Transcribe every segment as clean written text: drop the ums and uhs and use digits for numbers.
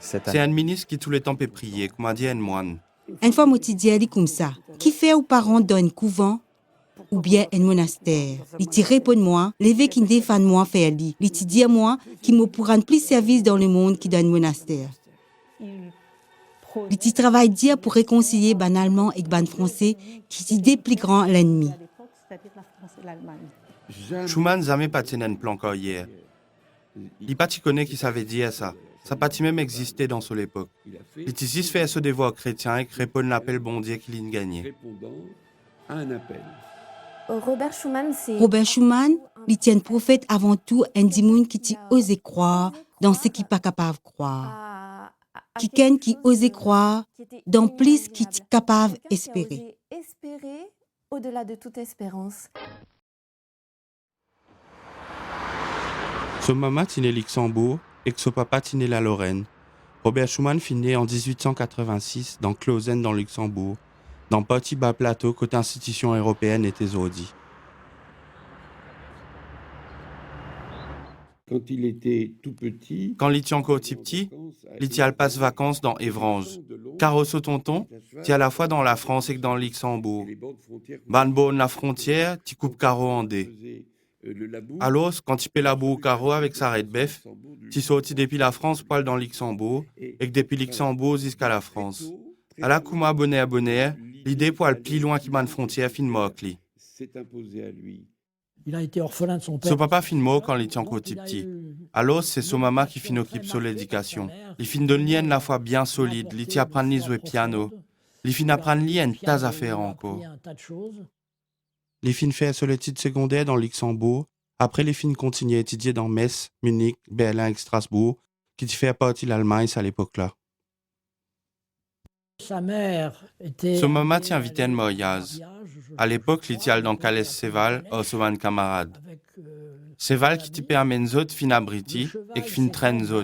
C'est un ministre qui tout le temps peut prier, comme a dit un moine. Une fois, je dit comme ça. Qui fait aux parents dans un couvent ou bien un monastère? Il te répond moi, levé qui défend moi faire lui. Il te dit moi qui me pourra plus service dans le monde qui dans un monastère. Il te travaille dire pour réconcilier ban allemand et ban français qui te dépliqueront l'ennemi. Schumann jamais pas tenu un plan quand hier. Il pas connaît qui savait dire ça. Ça pas même existé dans son époque. Il te juste fait ce devoir chrétien et répond l'appel bon Dieu qu'il a gagné. Robert Schumann, il tient prophète avant tout un dimoun qui t'y osé croire dans ce qui pas capable de croire. Quelqu'un qui osait croire dans plus qui t'y capable d'espérer. Au-delà de toute espérance. Son maman tinait Luxembourg et que son papa tinait la Lorraine. Robert Schumann finit en 1886 dans Clausen dans Luxembourg, dans petit bas plateau côté institution européenne était Zodi. Quand il était tout petit, Quand il était encore petit, il était passe vacances dans Évrange. Car au tonton, tu à la fois dans la France et dans le Luxembourg. Banbonne la frontière, tu coupes carreau en deux. Alors, quand tu paies la boue au carreau avec sa red bœuf, tu sortis depuis la France poil dans le Luxembourg et que depuis Luxembourg jusqu'à la France. À la Kouma abonné, l'idée pour aller plus loin qui m'a une frontière fin mort. Il a été orphelin de son père. Son papa fin mort quand il était encore petit. Alors, c'est son maman qui fin occupe sur l'éducation. Il fin donne lien la fois bien solide, il t'y apprend à jouer piano. Il fin apprendre lien un tas d'affaires encore. Les filles fait sur l'étude secondaire dans le Luxembourg. Après, les filles continuent à étudier dans Metz, Munich, Berlin et Strasbourg, qui fait partie de l'Allemagne à l'époque-là. Sa mère était... Son maman tient invité à un mariage. À l'époque, il était dans Calais Seval, au Sovan camarade. Seval qui typait à Menzot, fin abriti, et qui fin traîne zot.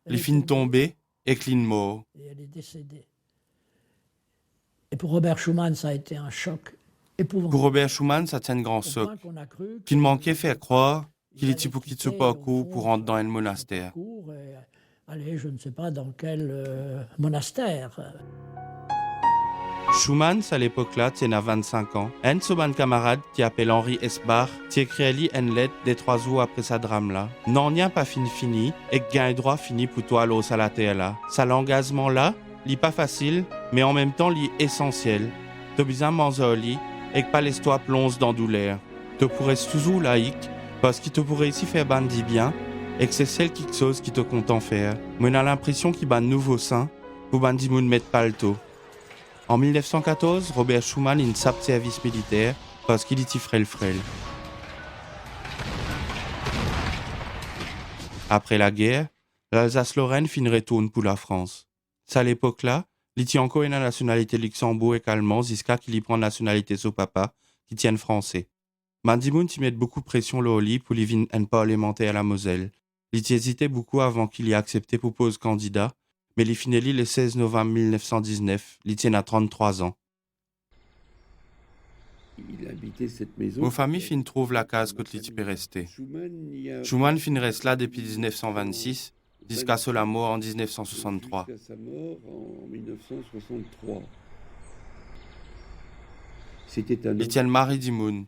Les fins tombées, et qui mort. Et elle est décédée. Et pour Robert Schumann, ça a été un choc. Pour Robert Schumann, ça tient un grand soc. Qu'il manquait faire croire qu'il était pour quitter ce parcours pour rentrer dans un monastère. Allez, je ne sais pas dans quel monastère. Schumann, à l'époque-là, tient à 25 ans. Un de ses camarades qui appelle Henri Esbach, qui écrit à lui une lettre des 3 jours après sa drame-là. Non, n'y a pas fini, et que gain droit fini pour toi l'eau à la terre là. Ça l'engagement-là, n'est pas facile, mais en même temps, l'est essentiel. T'as besoin de manger et que pas l'histoire plonge dans douleur. Tu pourrais toujours laïque, parce qu'il te pourrait ici faire bandi bien, et que c'est celle quelque chose qui te content faire. Mais on a l'impression qu'il bat nouveau sein, pour bandi moun mettre pas le taux. En 1914, Robert Schumann a une sape service militaire, parce qu'il était frêle. Après la guerre, l'Alsace-Lorraine fin retourne pour la France. C'est à l'époque-là, il tient encore une nationalité Luxembourg et allemand jusqu'à qu'il y prend la nationalité son papa, qui tient français. Mandimoun y met beaucoup de pression le lit pour lui venir un parlementaire à la Moselle. Il y hésitait beaucoup avant qu'il y ait accepté pour pose candidat, mais il finit le 16 novembre 1919, il tient à 33 ans. il habitait cette maison. Nos familles fin trouvent la case que il peut rester. Schumann fin reste là depuis 1926, jusqu'à sa mort en 1963. Jusqu'à sa mort en 1963. C'était un Il tient le mari d'Imoun.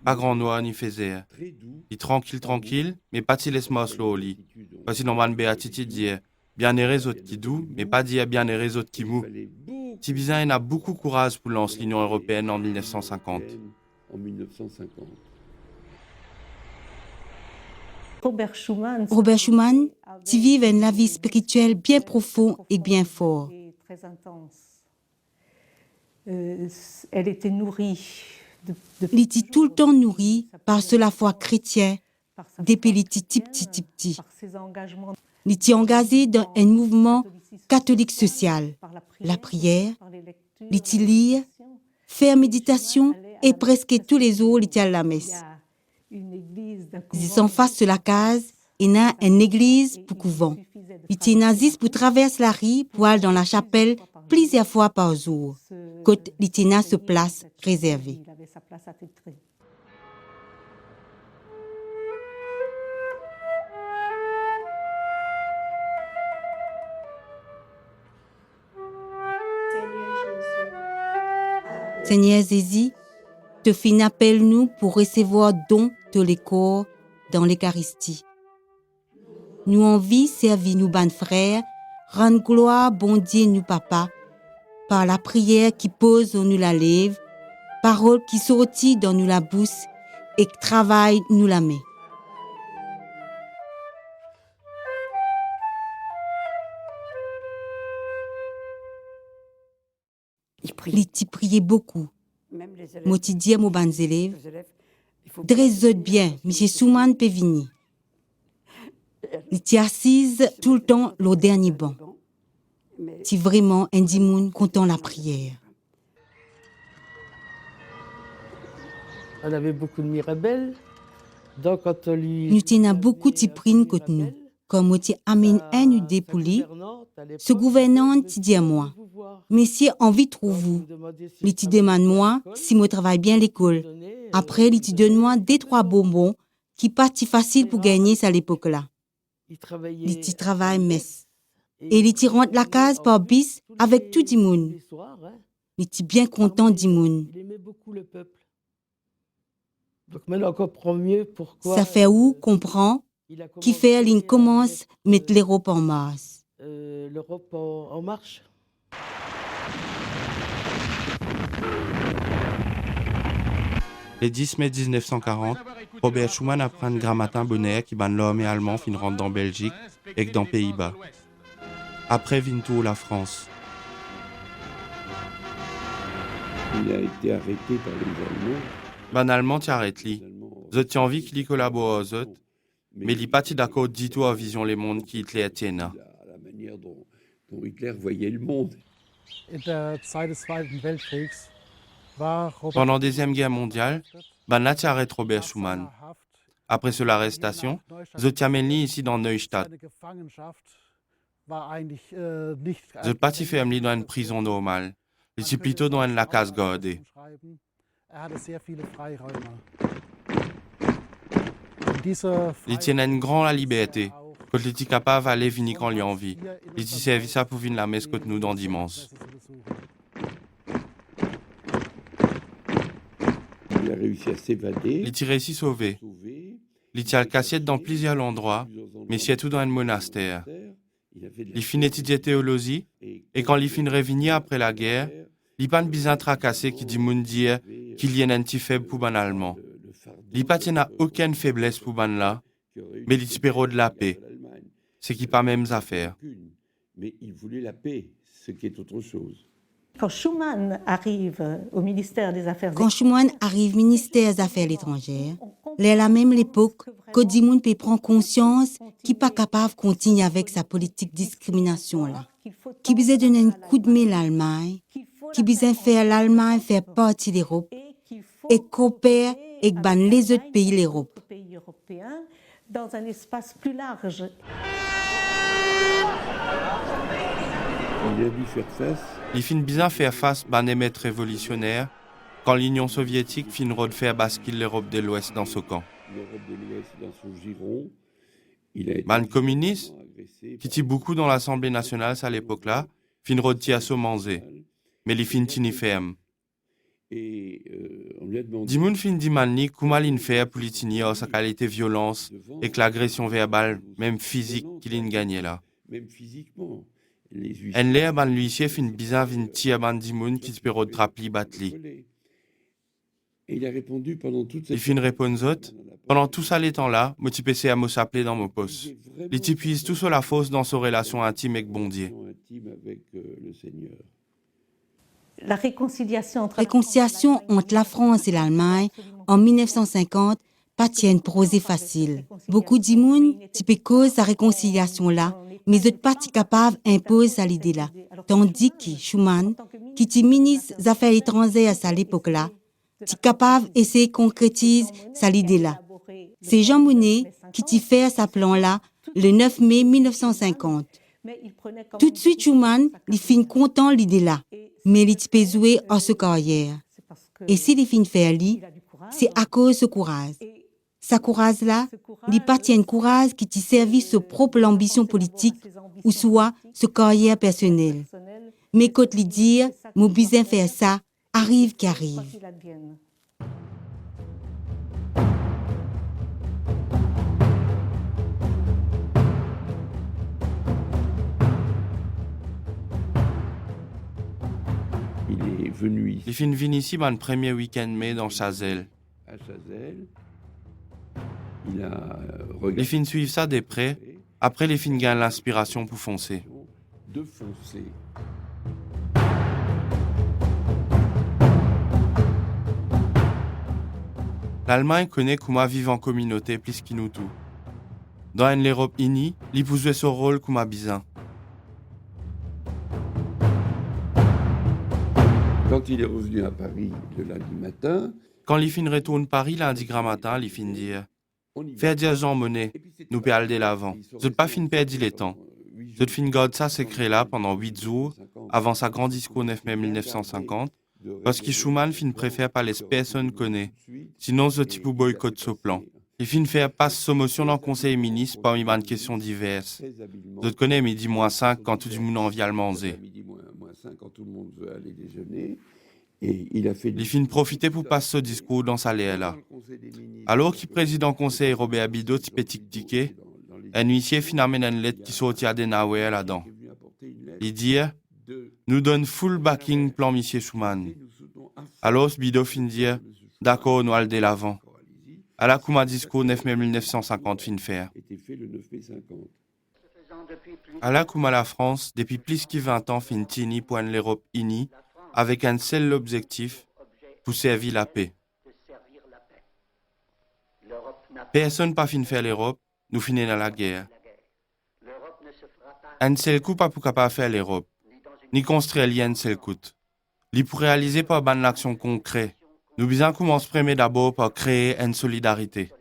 Pas grand noir ni faisait. très doux. Il tranquille, mais pas t'y laisse mos au lit. Parce que normalement béatitude dit bien les autres qui doux, mais pas dire bien les autres qui mou. Tibizin a beaucoup de courage pour lancer l'Union européenne en 1950. En 1950. Robert Schumann, tu vives une vie spirituelle bien profonde et bien forte. très intense. Elle était nourrie Il était tout le temps nourri par la foi chrétienne depuis qu'il était petit. par ses engagements. Il était engagé dans un mouvement catholique social, la prière, il était lire, faire méditation et presque tous les jours il était à la messe. Ils sont face de la case et il y a une église pour couvent. Il était nazis pour traverser la rue pour aller dans la chapelle plusieurs fois par jour, quand il était à sa place réservée. Il avait sa place attitrée. Seigneur Jésus, te fin appelle nous pour recevoir don de l'école dans l'Eucharistie. Nous envie servir nous ban frères, rendre gloire bon Dieu nous papa, par la prière qui pose en nous la lèvre, parole qui sortit dans nous la bouche et qui travaille nous la main. Il t'y priait beaucoup. Moi t'y dis à mon ban élèves, dresse bien, monsieur Souman peut venir. Il t'y assise tout le temps le dernier banc. C'est vraiment un dimoun content la prière. On avait beaucoup de mirabelles. Donc, quand on lui... Nous tenons beaucoup de prines contre nous. Comme moi t'y amène un idée pour lui, ce gouvernant t'y dit à moi, Messieurs, envie trouve-vous. Il t'y demande moi si moi travaille bien à l'école. Après, il t'y donne moi 2-3 bonbons qui pas si facile pour gagner à l'époque-là. Il t'y travaille messe. Et il t'y rentre la case par bis avec tout le monde. Il t'y bien content du monde. Il aimait beaucoup le peuple. Donc maintenant, on comprend mieux pourquoi... Ça fait où comprend qui fait l'une commence à mettre l'Europe en marche. L'Europe en marche. Le 10 mai 1940, Robert Schuman apprend un grand matin bonheur qui ban l'homme et allemand fin rentre dans Belgique et dans Pays-Bas. Après vient tout la France. Il a été arrêté par les Allemands. Ban allemand t'y arrête li. Zot t'y envie qu'il y collabore aux autres, mais il n'est pas d'accord du tout à vision les mondes qui Hitler tienne. La manière dont Hitler voyait le monde. Pendant la Deuxième Guerre mondiale, ban là t'y arrête Robert Schuman. Après l'arrestation, Zot t'y amène li ici dans Neustadt. Zot pas t'y fait amener dans une prison normale. Il est plutôt dans une la case gardée. Il tient une grande liberté. Quand il est capable d'aller venir quand il a envie. Il y servi ça pour venir la messe contre nous dans dimanche. Il a réussi à s'évader. Il t'a réussi à sauver. Il t'a le cassette dans plusieurs endroits, mais surtout dans un monastère. Il finit d'étudier théologie, et quand il finit de revenir après la guerre, il n'a pas besoin de tracasser qui dit moun dire qu'il y a un petit faible pour ban allemand. Il n'a aucune faiblesse pour ban là, mais il espère de la paix. Ce qui n'est pas même affaire. Mais il voulait la paix, ce qui est autre chose. Quand Schuman arrive au ministère des Affaires Quand Schuman arrive au ministère des Affaires étrangères, c'est à la même époque que Dimoun peut prendre conscience qu'il n'est pas capable de continuer avec sa politique de discrimination là. Qui besoin donner un coup de main à l'Allemagne, qui besoin faire l'Allemagne faire partie de l'Europe et coopérer avec les autres pays de l'Europe. Dans un espace plus large. Il a dû faire face. Il finit bien faire face à un émeute révolutionnaire quand l'Union soviétique finit de faire basculer l'Europe de l'Ouest dans ce camp. L'Europe de l'Ouest dans son giron. Il a été Un communiste qui tient beaucoup dans l'Assemblée nationale à l'époque-là, finit de tirer à se manger, mais il finit ferme. Et on lui a demandé. Dimoun fin dimani comment il fait pour tenir sa qualité violence et que l'agression verbale, même physique, qu'il a gagné là. Même physiquement. En l'air, l'huissier fin bizarre vin tia ban Dimoun qui espère de trapli batli. Et il a répondu pendant toute cette. Il fin répond autres. Pendant tout ça les temps-là, moi t'y à me s'appeler dans mon poste. Il t'y puise tout sur la fosse dans sa relation intime avec bon Dieu. Intime avec le Seigneur. La réconciliation entre la France et l'Allemagne en 1950 pas tienne prosé facile. Beaucoup d'imoun type cause sa réconciliation là, mais eux pas capable impose à l'idée là. Tandis que Schuman, qui était ministre des Affaires étrangères à l'époque là, est capable d'essayer de concrétiser sa idée là. C'est Jean Monnet qui t'y fait sa plan là le 9 mai 1950. Tout de suite Schuman, il finit content l'idée là. Mais il peut jouer en ce carrière. Et s'il est fin de faire lui, c'est à cause de ce courage. Ce courage-là, il pas tient courage qui t'y servi sa propre ambition politique ou soit sa carrière personnelle. Mais quand il dit, mon besoin faire ça, arrive qui quoi arrive. qu'il advienne. Il est venu Les ici fin vin ici le premier week-end mai dans Chazelle. à Chazelles. Il a Les regardé fins suivent ça de près. Après, les fins gagnent l'inspiration pour foncer. de foncer. L'Allemagne connaît comment vivre en communauté plus qu'il nous tout. Dans l'Europe unie, il peut jouer son rôle comme un bizin. Quand il est revenu à Paris le lundi matin, Quand les fins retournent Paris lundi grand matin, les fins dire on y va. faire dire Jean Monnet, Et puis, c'est nous pas- perdre de l'avant. Ils sont Je ne pas restés fin perdre les temps. 8 Je jours. fin garde ça secret là pendant 8 jours, avant sa grand discours 9 mai 1950, parce que Schuman fin préfère pas les personnes connaît. Sinon, ce type boycott ce plan. Il fin faire passe sa motion dans le conseil ministre parmi une questions diverses. Je te connais midi moins 5 quand tout le monde en vient le manger. Midi moins 5 quand tout le monde veut aller déjeuner. Et il a fait Il fin profiter pour passer ce discours dans sa l'air là. Alors qu'il président conseil Robert Abido petit ticket, un huissier fin amène une lettre qui sortit à Denauer là-dedans. Il dit nous donne full backing plan Monsieur Schuman. Alors Bido fin dire d'accord nous allons de l'avant. À la Kouma discours 9 mai 1950 fin faire. était fait le 9 mai 50. À la Kouma la France, depuis plus que 20 ans fin tini pour l'Europe unie, avec un seul objectif, pour servir la paix. Personne pas fin faire l'Europe, nous finissons dans la guerre. Un seul coup pas pour capable faire l'Europe, ni construire un seul coup. Li pour réaliser par ban l'action concrète. Nous besoin commencer premier d'abord par créer une solidarité.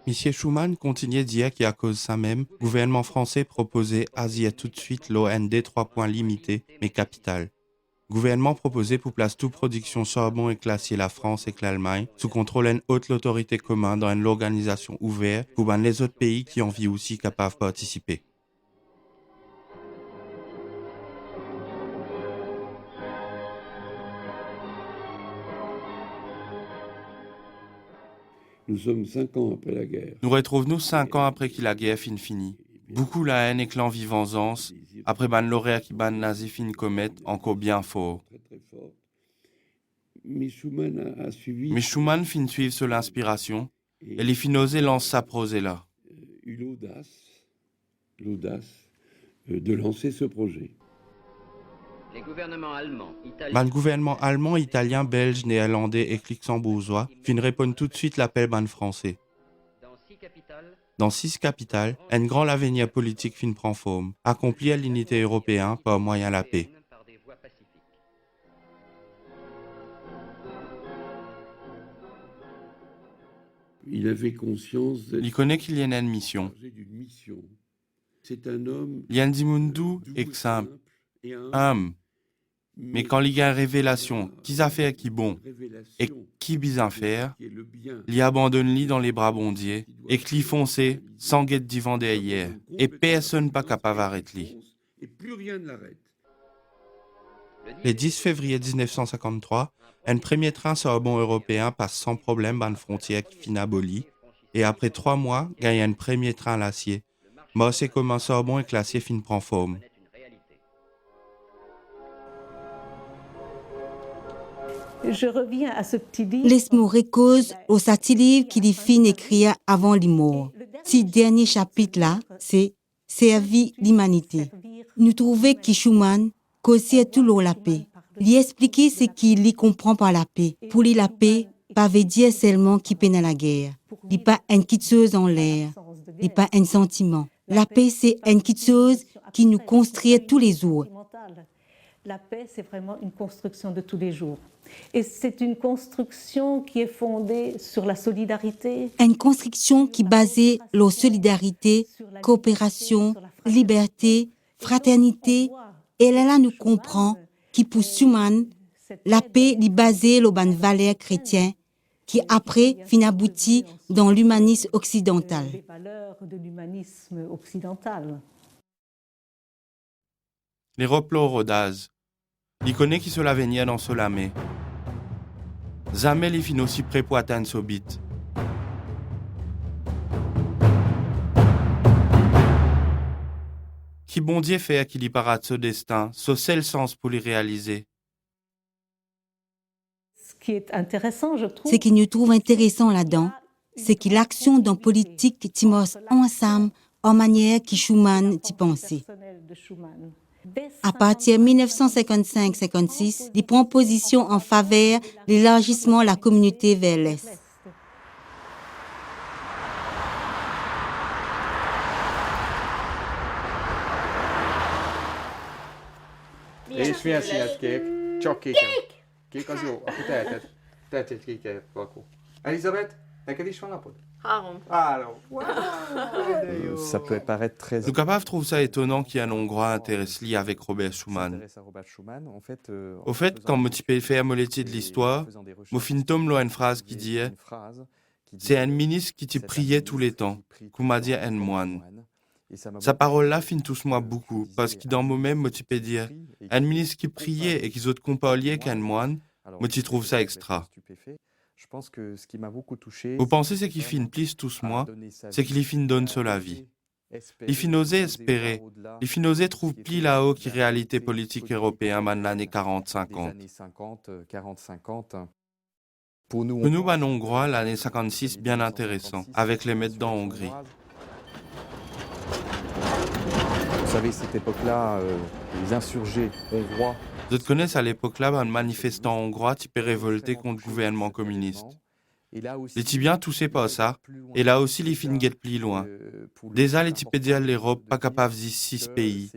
Monsieur Schuman continuait dire qu'à cause de ça même, le gouvernement français proposait Asie tout de suite l'OND 3 points limités, mais capital. Gouvernement proposé pour place toute production charbon et glacier la France et l'Allemagne, sous contrôle d'une haute autorité commune dans une organisation ouverte pour ban les autres pays qui en vivent aussi capables de participer. Nous sommes 5 ans après la guerre. Nous retrouvons-nous 5 ans après que la guerre fin finie. Beaucoup la haine et l'envivance, après ban lauréat qui ban nazi fin commettre encore bien fort. Très très forte. Mais Schuman a suivi. Mais Schuman fin suivre sur l'inspiration, et les fin oser lance sa prose là. Eu l'audace de lancer ce projet. Les gouvernements allemands, italiens, Ban gouvernement allemand, italien, belge, néerlandais et luxembourgeois fin répondent tout de suite l'appel ban français. dans 6 capitales, Dans 6 capitales, un grand avenir politique fin prend forme, accompli à l'unité européenne par moyen la paix. par des voies pacifiques. Il avait conscience d'être Il connaît qu'il y a une mission. chargé d'une mission. C'est un homme Il y a un dimundu et simple, et mais quand il y a une révélation, qui a fait qui bon, et qui bizarre faire, qui est le bien, il abandonne lit dans les bras bondiers, et qu'il foncé, sans guette divan derrière, et personne pas capable d'arrêter lui. et plus rien ne l'arrête. Le 10 février 1953, un premier train charbon européen passe sans problème par une frontière qui finit abolie, et après 3 mois, gagne un premier train à l'acier. Mais c'est comme un charbon et que l'acier fin prend forme. Je reviens à ce petit livre. Laisse-moi cause au satilive qu'il y fin écrire avant les morts. Ce dernier chapitre-là, c'est Servir l'humanité. Nous trouvons que Schuman causait toujours la paix. Lui expliquer ce qu'il y comprend par la paix. Pour lui, la paix, pas veut dire seulement qu'il peine à la guerre. Il n'est pas une petite chose en l'air. Il n'est pas un sentiment. La paix, c'est une petite chose qui nous construit tous les jours. La paix, c'est vraiment une construction de tous les jours. Et c'est une construction qui est fondée sur la solidarité. Une construction qui est basée sur la solidarité, coopération, liberté, fraternité. Et là, nous comprenons que pour Schuman, la paix est basée sur les valeurs chrétiennes qui après fin aboutit dans l'humanisme occidental. Les valeurs de l'humanisme occidental. Les replo rodaz. Li connaît qui se la venir dans ce lamé. Jamais li fin aussi près pour atteindre ce but. Qui bon Dieu fait qu'il y parade ce destin, ce seul sens pour l'y réaliser. Ce qui est intéressant, je trouve, Ce qui nous trouve intéressant là-dedans, c'est que l'action dans politique timos ensemble en manière que Schuman t'y pensait. À partir de 1955-56, il prend position en faveur de l'élargissement de la communauté vers l'Est. És milyen színet kék? Csak kéken. Kék az jó, akkor teheted kékelyet, akkor. Elisabeth, neked is van napod? 3. 3. Ça peut paraître très... Le capable trouve ça étonnant qu'il y ait un Hongrois intéressé lié avec Robert Schuman. Au fait, quand je fait un molétier de l'histoire, je fin une phrase qui dit « C'est un ministre qui te priait tous les temps, comme m'a dit un moine ». Sa parole-là fin tous moi beaucoup, parce que dans moi-même, je peux dire « Un ministre qui priait et qui autres comparlier qu'un moine, moi tu trouves ça extra ». Vous pensez ce qui fin plus tous moi, c'est qu'il fin donne sur la vie. Il fin osé espérer, il fin osé trouver plus là-haut qui réalité politique européenne dans l'année 40-50. Pour nous, en Hongrois, l'année 56 bien intéressant, avec les maîtres en Hongrie. Vous savez, cette époque-là, les insurgés hongrois... Je te connais à l'époque-là, un manifestant hongrois qui peut révolter contre le gouvernement communiste. Les Tibiens toussés pas ça, et là aussi les fins guettent plus loin. Déjà les Tipédiens l'Europe pas capables d'ici 6 pays.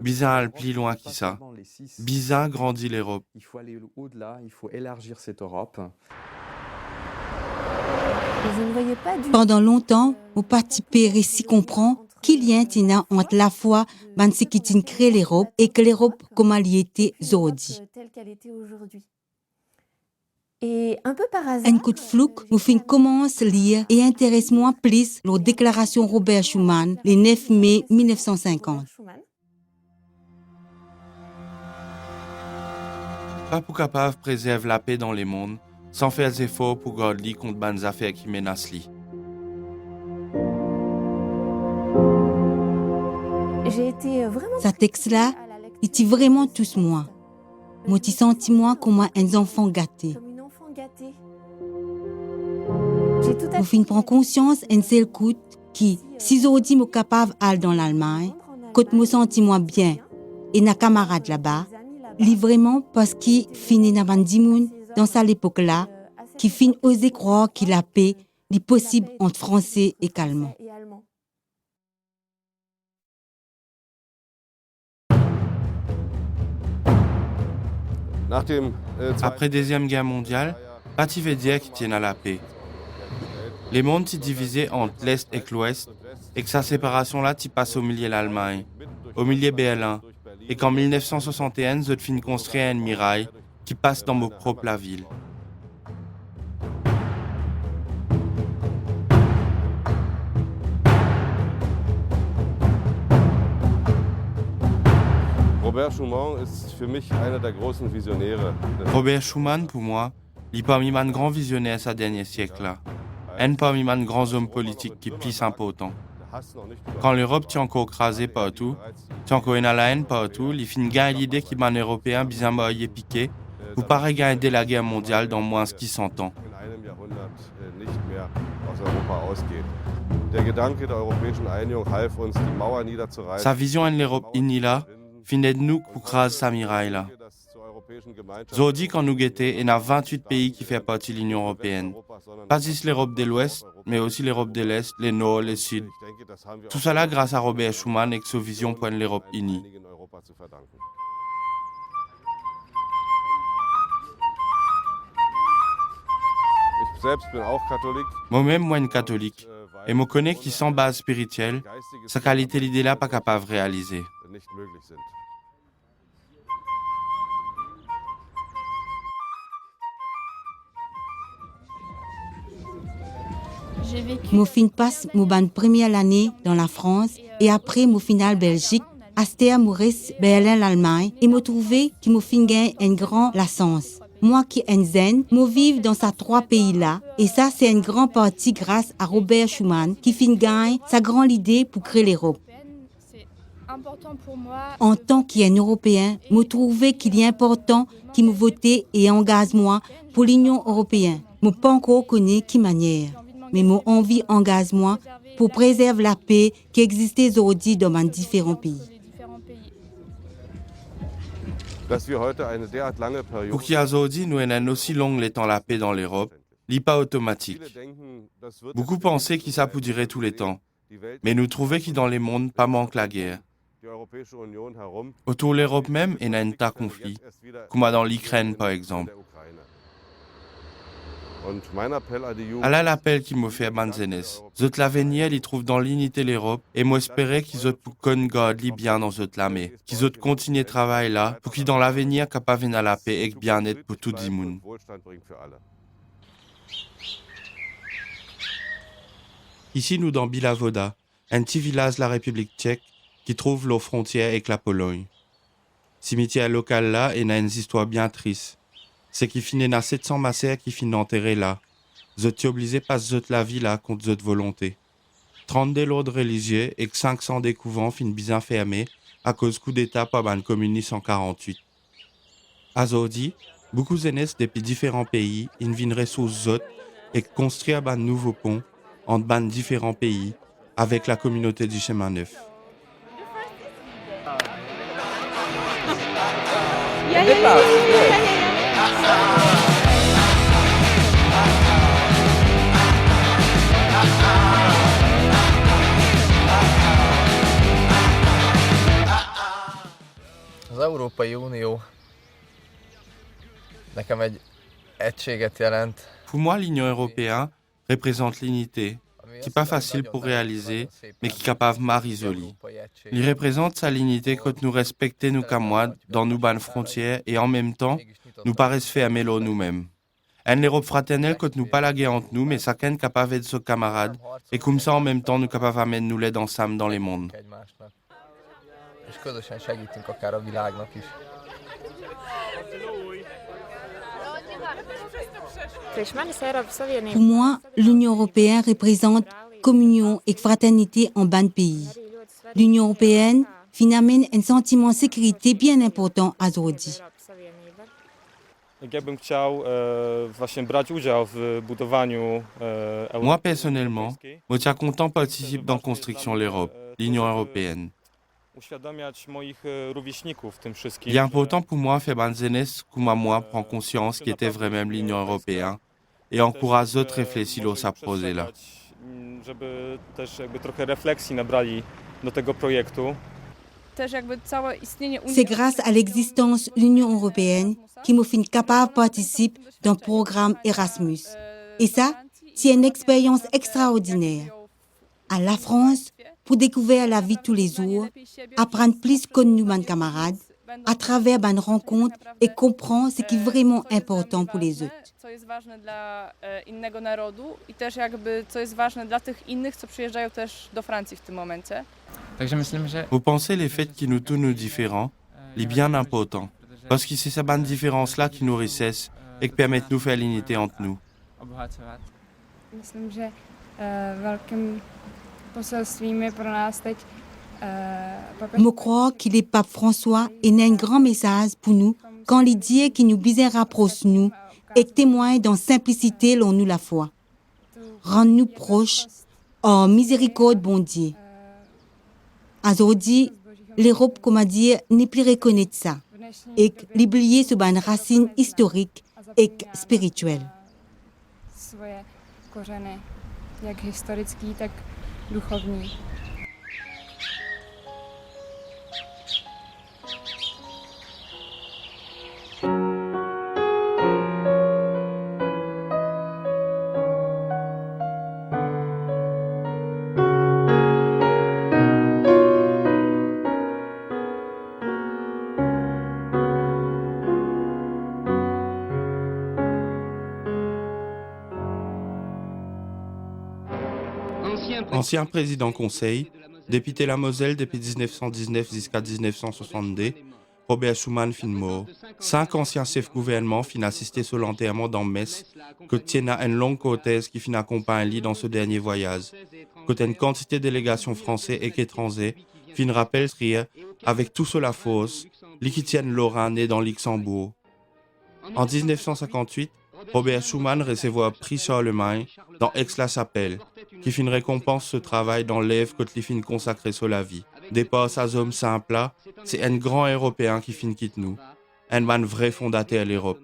Bizarre plus loin que ça. Bizarre grandit l'Europe. Il faut aller au-delà, il faut élargir cette Europe. Pendant longtemps, au parti récit comprend qu'il y a un lien entre la foi ce qui crée l'Europe et que l'Europe comme elle y était aujourd'hui. Et un peu par hasard, Un coup de flou, nous commence à lire et intéresse-moi plus la déclaration Robert Schuman le 9 mai 1950. Pas pour capable préserve la paix dans les mondes, sans faire des efforts pour garder contre les affaires qui menacent lui. j'ai été vraiment... Ce texte-là, il était vraiment tous moi. Moi, je senti moi comme un enfant gâté. Comme une enfant gâtée. J'ai tout à Vous fait... prendre conscience un seul coup qui, si aujourd'hui je suis capable d'aller dans l'Allemagne, quand je me sens moi bien et na camarade là-bas, c'est vraiment parce qu'il finit dans dans cette époque-là, qui finit oser croire que la paix est possible entre Français et Allemands. Après la Deuxième Guerre mondiale, pas tu veux dire qu'ils tiennent à la paix. Les mondes sont divisés entre l'Est et l'Ouest, et que sa séparation-là t'y passe au milieu de l'Allemagne, au milieu de Berlin, et qu'en 1961, je finis construire une muraille qui passe dans mon propre ville. Robert Schuman ist für mich einer der großen Visionäre. Robert Schuman, pour moi, est parmi les grands visionnaires de ce dernier siècle-là. Un parmi les grands hommes politiques qui plus important. Quand l'Europe est encore écrasée partout, est encore une haine partout, il finit gagner l'idée qu'il y a un Européen bien moyen piqué, ou paraît gagner la guerre mondiale dans moins ce qui s'entend. Sa vision de l'Europe unie là, finit de nous pour craser sa muraille là. Aujourd'hui, quand nous guettons, il y a 28 pays qui font partie de l'Union européenne. Pas juste l'Europe de l'Ouest, mais aussi l'Europe de l'Est, le Nord, le Sud. Tout cela grâce à Robert Schuman et sa vision pour l'Europe unie. Moi-même, moi, un catholique. Et je connais qui, sans base spirituelle, sa qualité l'idée-là pas capable de réaliser. Mon fin passe mon ban première année dans la France et après mon final Belgique Aster Maurice, Berlin, l'Allemagne, et me trouvé qui me fingain un grand la sens. Moi qui en zen, me vive dans ces 3 pays-là, et ça c'est une grande partie grâce à Robert Schuman qui fingagne sa grande idée pour créer l'Europe. En tant qu'un Européen, me trouver qu'il est important qu'il me vote et engage moi pour l'Union européenne. Je ne pas encore connaître qui manière, mais mon envie engage moi pour préserver la paix qui existe aujourd'hui dans mes différents pays. Pour qu'il y ait aujourd'hui, nous avons aussi long le temps la paix dans l'Europe, n'est pas automatique. Beaucoup pensaient que ça peut durer tous les temps, mais nous trouvons que dans les mondes, pas manque la guerre. Autour de l'Europe même, il y a un tas de conflits, comme dans l'Ukraine par exemple. Alors l'appel qui me fait à Banzenes, zot l'avenir, il trouve dans l'unité de l'Europe et moi espérer qu'ils ont pu garder bien dans zot l'armée, qu'ils ont continué de travailler là pour qu'ils dans l'avenir capable venir la paix et bien-être pour tout le monde. Ici nous dans Bilavoda, un petit village de la République tchèque qui trouve la frontière avec la Pologne. Cimetière local là et a une histoire bien triste. C'est qu'il finit dans 700 massacres qui finit enterré là. Zot obligé pas zot la vie là contre zot volonté. 30 de l'ordre religieux et 500 des couvents finissent bien fermés à cause coup d'état par ban communiste en 48. Aujourd'hui, beaucoup d'aînés depuis différents pays ils viennent sous zot et construire un nouveau pont entre ban différents pays avec la communauté du chemin neuf. Az Európai Unió nekem egy egységet jelent. Pour moi, l'Union européenne représente l'unité, qui n'est pas facile pour réaliser, mais qui est capable de marisoler. Il représente sa l'unité quand nous respectons nous comme moi dans nos bonnes frontières et en même temps, nous paraissons fermer l'eau nous-mêmes. Une Europe fraternelle quand nous pas la guerre entre nous, mais chacun est capable d'être son camarade et comme ça en même temps nous capables d'amener nous l'aide ensemble dans les mondes. És közösen segítünk akár a világnak is. Pour moi, l'Union européenne représente communion et fraternité en bas de pays. L'Union européenne amène un sentiment de sécurité bien important à aujourd'hui. Moi, personnellement, je suis content de participer dans la construction de l'Europe, l'Union européenne. Il est important pour moi de faire Banzenes comme moi prendre conscience qu'il était vraiment l'Union européenne et encourager d'autres à réfléchir à ce projet-là. C'est grâce à l'existence de l'Union européenne qui me fait capable de participer dans le programme Erasmus. Et ça, c'est une expérience extraordinaire. À la France, pour découvrir la vie tous les jours, apprendre plus que nous, mes camarades, à travers une rencontre et comprendre ce qui est vraiment important pour les autres. Vous pensez les faits qui nous tous nous différents, les bien importants, parce que c'est ces bonnes différences-là qui nous richessent et qui permettent de nous faire l'unité entre nous. Je crois qu'il est pape François et a un grand message pour nous quand il dit qu'il nous bien rapproche nous et témoigne dans simplicité l'on nous la foi. Rends-nous proches, oh miséricorde bon Dieu. Aujourd'hui, l'Europe, comme dire, n'est plus reconnaître ça et l'oublier sur une racine historique et spirituelle. Jak historický, tak duchovní. Ancien président conseil, Député la Moselle depuis 1919 jusqu'à 1962, Robert Schuman fin mort. 5 anciens chefs gouvernements fin assisté sur l'enterrement dans Metz, que tienne une longue cortège qui fin accompagne dans ce dernier voyage. Que une quantité de délégations françaises et étrangères fin rappelle rire avec tout sur la force, li qui tiennent Lorrain né dans Luxembourg. En 1958, Robert Schuman recevait prix Charlemagne dans Aix-la-Chapelle, qui fin récompense ce travail dans l'œuvre que li fin consacré sur la vie. Départ sa homme simple là, c'est un grand Européen qui fin quitte nous, un man vrai fondateur de l'Europe.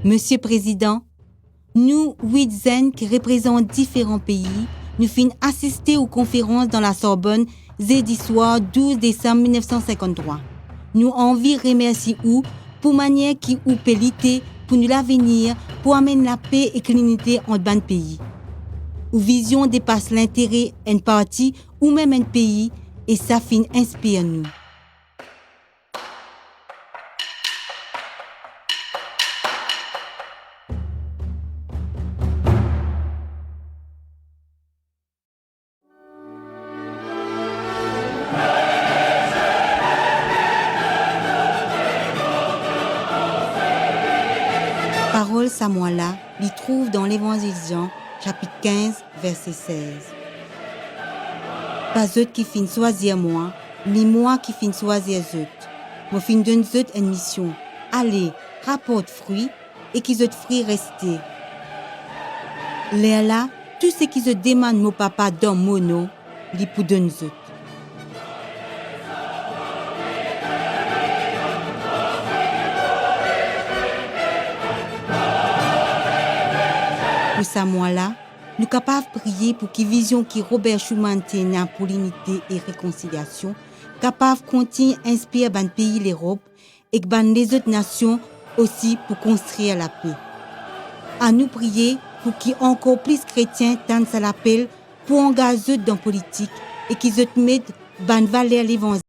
Monsieur Président, nous, 8 zen qui représentent différents pays, nous finissons assister aux conférences dans la Sorbonne, jeudi soir 12 décembre 1953. Nous envie remercier ou pour manière qui ou pélité pour nous l'avenir, pour amener la paix et l'unité entre les pays. Ou vision dépasse l'intérêt d'un parti ou même un pays et ça fin inspire nous. Parole Samoila, l'y trouve dans l'Évangile Jean, chapitre 15, verset 16. Pas eux qui fin choisir moi, ni moi qui fin choisir eux. Moi fin donne eux une mission. Allez, rapporte fruits et qu'ils eux fruits restent. Là, tout ce qui se demande mon papa dans mon nom, l'y pour donner eux. Pour ça, moi-là, nous sommes capables de prier pour que la vision que Robert Schuman tient pour l'unité et la réconciliation, capable de continuer à inspirer le pays l'Europe et que les autres nations aussi pour construire la paix. À nous prier pour qu'encore plus chrétiens tendent à l'appel pour engager dans la politique et qu'ils mettent ban valeur l'évangile